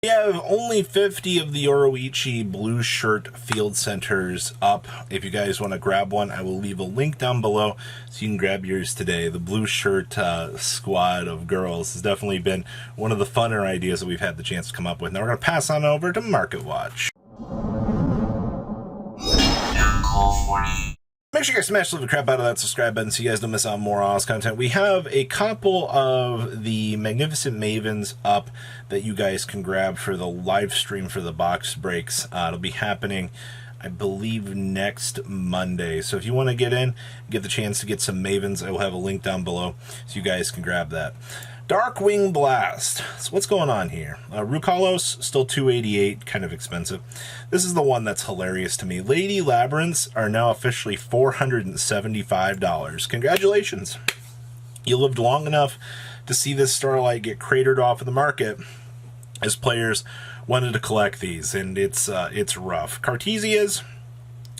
We have only 50 of the Oroichi Blue Shirt Field Centers up. If you guys want to grab one, I will leave a link down below so you can grab yours today. The Blue Shirt squad of girls has definitely been one of the funner ideas that we've had the chance to come up with. Now we're going to pass on over to Market Watch. Make sure you guys smash the crap out of that subscribe button so you guys don't miss out on more awesome content. We have a couple of the Magnificent Mavens up that you guys can grab for the live stream for the box breaks. It'll be happening, I believe, next Monday. So if you want to get in, get the chance to get some Mavens, I will have a link down below so you guys can grab that. Darkwing Blast. So what's going on here? Rukalos, still $288, kind of expensive. This is the one that's hilarious to me. Lady Labyrinths are now officially $475. Congratulations. You lived long enough to see this Starlight get cratered off of the market as players wanted to collect these, and it's rough. Cartesias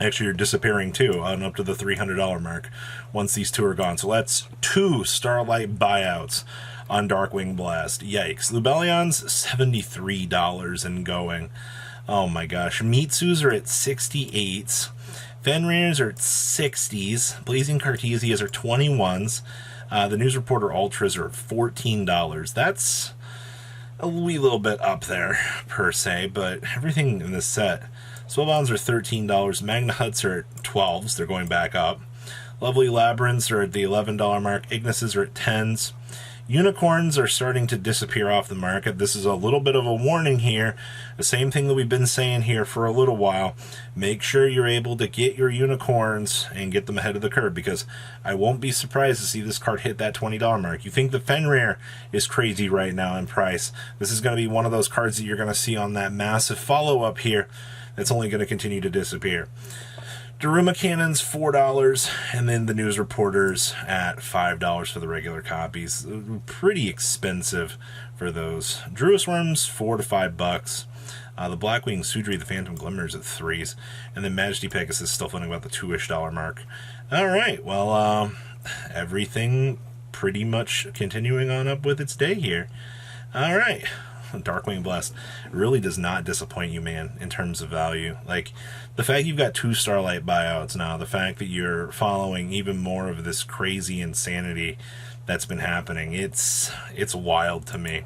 actually are disappearing too, on up to the $300 mark once these two are gone. So that's two Starlight buyouts on Darkwing Blast. Yikes. Lubellions, $73 and going. Oh my gosh. Mitsus are at 68s. Fenrirs are at 60s. Blazing Cartesias are 21s. The News Reporter Ultras are at $14. That's a wee little bit up there, per se, but everything in this set. Swellbounds are $13. Magna Huts are at 12s. They're going back up. Lovely Labyrinths are at the $11 mark. Ignises are at 10s. Unicorns are starting to disappear off the market. This is a little bit of a warning here. The same thing that we've been saying here for a little while. Make sure you're able to get your unicorns and get them ahead of the curve, because I won't be surprised to see this card hit that $20 mark. You think the Fenrir is crazy right now in price. This is going to be one of those cards that you're going to see on that massive follow-up here that's only going to continue to disappear. Daruma Cannons, $4, and then the News Reporters at $5 for the regular copies. Pretty expensive for those. Druis Worms, $4 to $5. The Blackwing Sudri, the Phantom Glimmers at 3s, and then Majesty Pegasus still funding about the $2-ish mark. All right, well, everything pretty much continuing on up with its day here. All right. Darkwing Blast really does not disappoint you, man, in terms of value. Like, the fact you've got two Starlight buyouts now, the fact that you're following even more of this crazy insanity that's been happening, it's wild to me.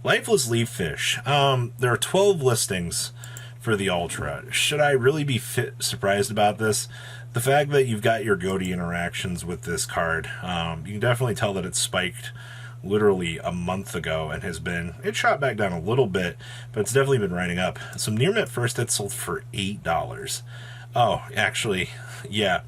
Lifeless Leaf Fish. There are 12 listings for the Ultra. Should I really be surprised about this? The fact that you've got your Goaty interactions with this card, you can definitely tell that it's spiked literally a month ago and it shot back down a little bit, but it's definitely been riding up. Some near mint first that sold for $8. Oh, actually, yeah,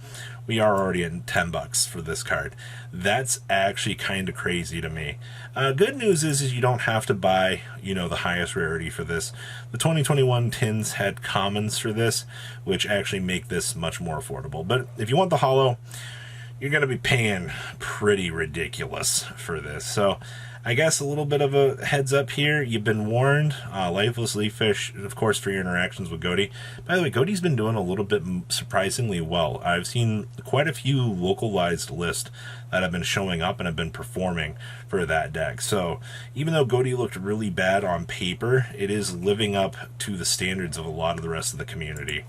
we are already at $10 for this card. That's actually kind of crazy to me. Good news is you don't have to buy, the highest rarity for this. The 2021 tins had commons for this, which actually make this much more affordable. But if you want the holo, you're going to be paying pretty ridiculous for this. So I guess a little bit of a heads up here. You've been warned. Lifeless Leaf Fish, of course, for your interactions with Goaty. By the way, Goaty's been doing a little bit surprisingly well. I've seen quite a few localized lists that have been showing up and have been performing for that deck. So even though Goaty looked really bad on paper, it is living up to the standards of a lot of the rest of the community.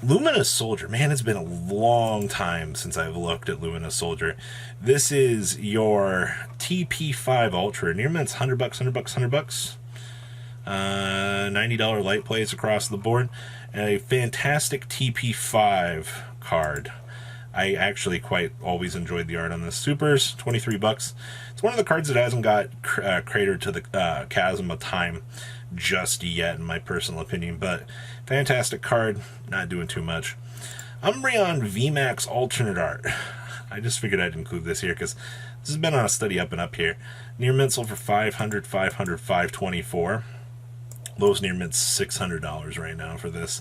Luminous Soldier. Man, it's been a long time since I've looked at Luminous Soldier. This is your TP5 Ultra. Near mint's $100, $100, $90 light plays across the board. And a fantastic TP5 card. I actually quite always enjoyed the art on this. Supers, $23. It's one of the cards that hasn't got cratered to the chasm of time just yet, in my personal opinion, but fantastic card, not doing too much. Umbreon VMAX alternate art. I just figured I'd include this here because this has been on a steady up and up here. Near mint sold for $500, $500, $524. Lowest near mint's $600 right now for this.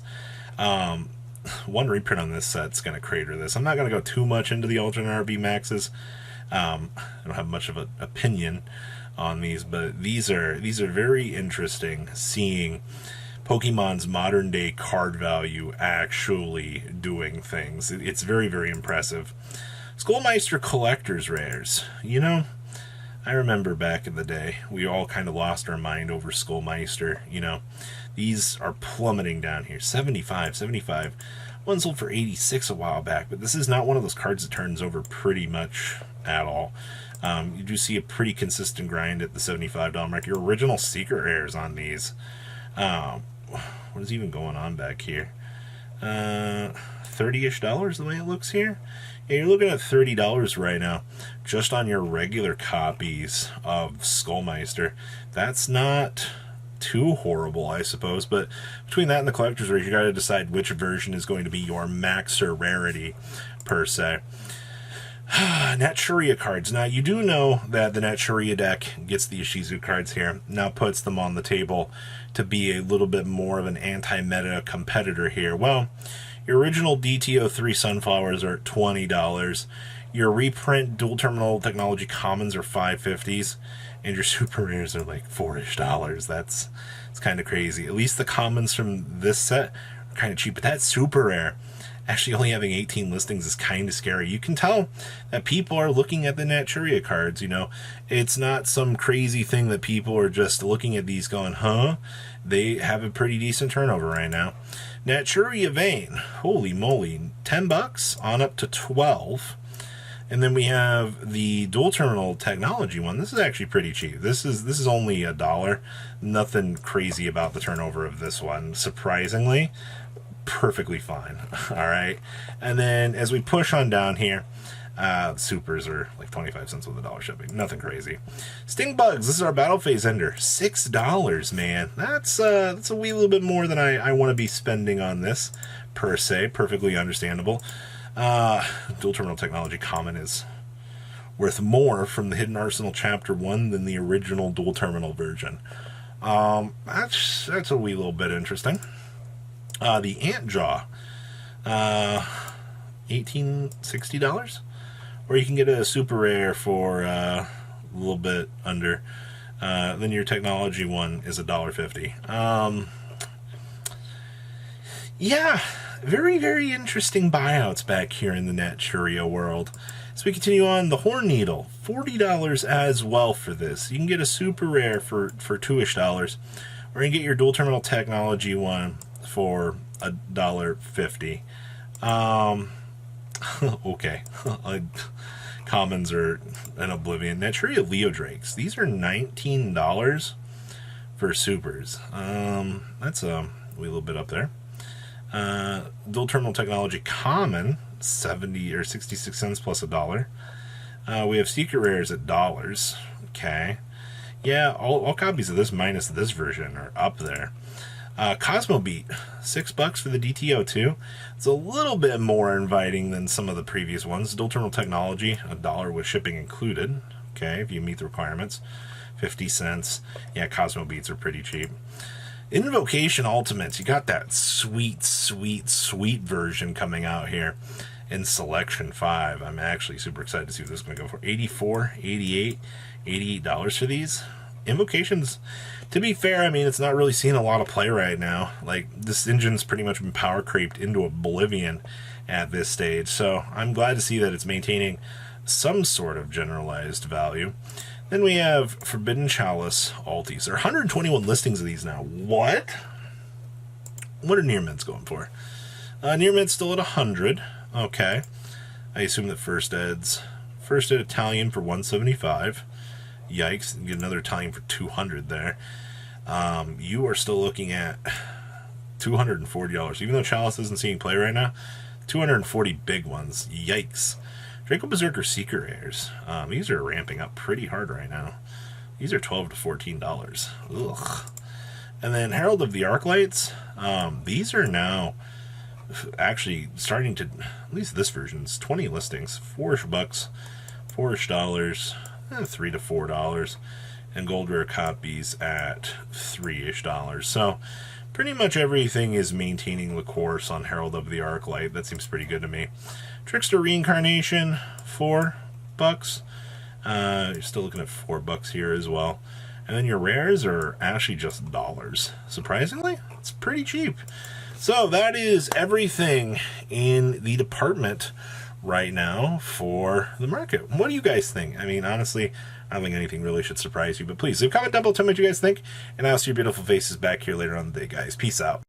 One reprint on this set's going to crater this. I'm not going to go too much into the alternate art VMAXs. I don't have much of an opinion on these, but these are very interesting, seeing Pokemon's modern day card value actually doing things. It's very, very impressive. Skullmeister Collector's Rares. I remember back in the day, we all kind of lost our mind over Skullmeister. These are plummeting down here. 75, 75. One sold for 86 a while back, but this is not one of those cards that turns over pretty much at all. You do see a pretty consistent grind at the $75 mark. Your original secret rares on these. What is even going on back here? $30-ish the way it looks here. Yeah, you're looking at $30 right now just on your regular copies of Skullmeister. That's not too horrible, I suppose, but between that and the collector's rare, you got to decide which version is going to be your maxer rarity per se. Naturia cards. Now, you do know that the Naturia deck gets the Ishizu cards here, now puts them on the table to be a little bit more of an anti-meta competitor here. Well, your original DTO3 Sunflowers are at $20. Your reprint dual terminal technology commons are $5.50s, and your super rares are like $4-ish. It's kind of crazy. At least the commons from this set are kind of cheap, but that super rare, actually only having 18 listings, is kind of scary. You can tell that people are looking at the Naturia cards. It's not some crazy thing that people are just looking at these going, huh? They have a pretty decent turnover right now. Naturia Vein, holy moly, $10 on up to 12. And then we have the dual terminal technology one. This is actually pretty cheap. This is only $1. Nothing crazy about the turnover of this one. Surprisingly, perfectly fine. All right. And then as we push on down here, supers are like 25 cents with $1 shipping. Nothing crazy. Sting Bugs, this is our battle phase ender. $6, man. That's a wee little bit more than I want to be spending on this, per se. Perfectly understandable. Dual terminal technology common is worth more from the Hidden Arsenal Chapter 1 than the original dual terminal version. That's a wee little bit interesting. The Ant Jaw, $18-$60, or you can get a super rare for a little bit under. Then your technology one is $1.50. Yeah, very, very interesting buyouts back here in the Naturia world. As we continue on, the Horn Needle, $40 as well for this. You can get a super rare for $2-ish, or you can get your dual terminal technology one for $1.50. Okay. Commons are an oblivion. Naturia Leo Drakes. These are $19 for supers. That's a wee little bit up there. Dual terminal technology common, 70 or 66 cents plus $1. We have secret rares at dollars. Okay. Yeah, all copies of this minus this version are up there. Cosmo Beat, $6 for the DTO2. It's a little bit more inviting than some of the previous ones. Dual terminal technology, $1 with shipping included. Okay, if you meet the requirements. 50 cents. Yeah, Cosmo Beats are pretty cheap. Invocation Ultimates, you got that sweet, sweet, sweet version coming out here in Selection 5. I'm actually super excited to see what this is going to go for. $84, $88, $88 for these. Invocations, to be fair, I mean, it's not really seeing a lot of play right now. Like, this engine's pretty much been power creeped into oblivion at this stage, so I'm glad to see that it's maintaining some sort of generalized value. Then we have Forbidden Chalice Altis. There are 121 listings of these now. What? What are near mints going for? Near mint's still at 100. Okay. I assume that first ed Italian for 175. Yikes, you get another Italian for 200 there. You are still looking at $240. Even though Chalice isn't seeing play right now, 240 big ones. Yikes. Draco Berserker Secret Rares. These are ramping up pretty hard right now. These are $12 to $14. Ugh. And then Herald of the Arclights. These are now actually starting to, at least this version's 20 listings. $4-ish, $4-ish, $3 to $4, and gold rare copies at $3-ish. So pretty much everything is maintaining the course on Herald of the Arclight. That seems pretty good to me. Trickster Reincarnation, $4. You're still looking at $4 here as well. And then your rares are actually just dollars. Surprisingly, it's pretty cheap. So that is everything in the department right now for the market. What do you guys think? I mean, honestly, I don't think anything really should surprise you, but please leave a comment down below, tell me what you guys think, and I'll see your beautiful faces back here later on the day, guys. Peace out.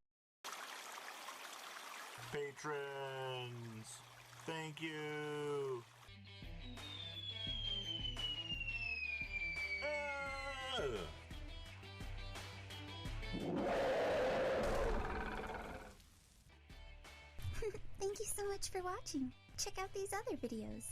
Patrons, thank you. Thank you so much for watching. Check out these other videos.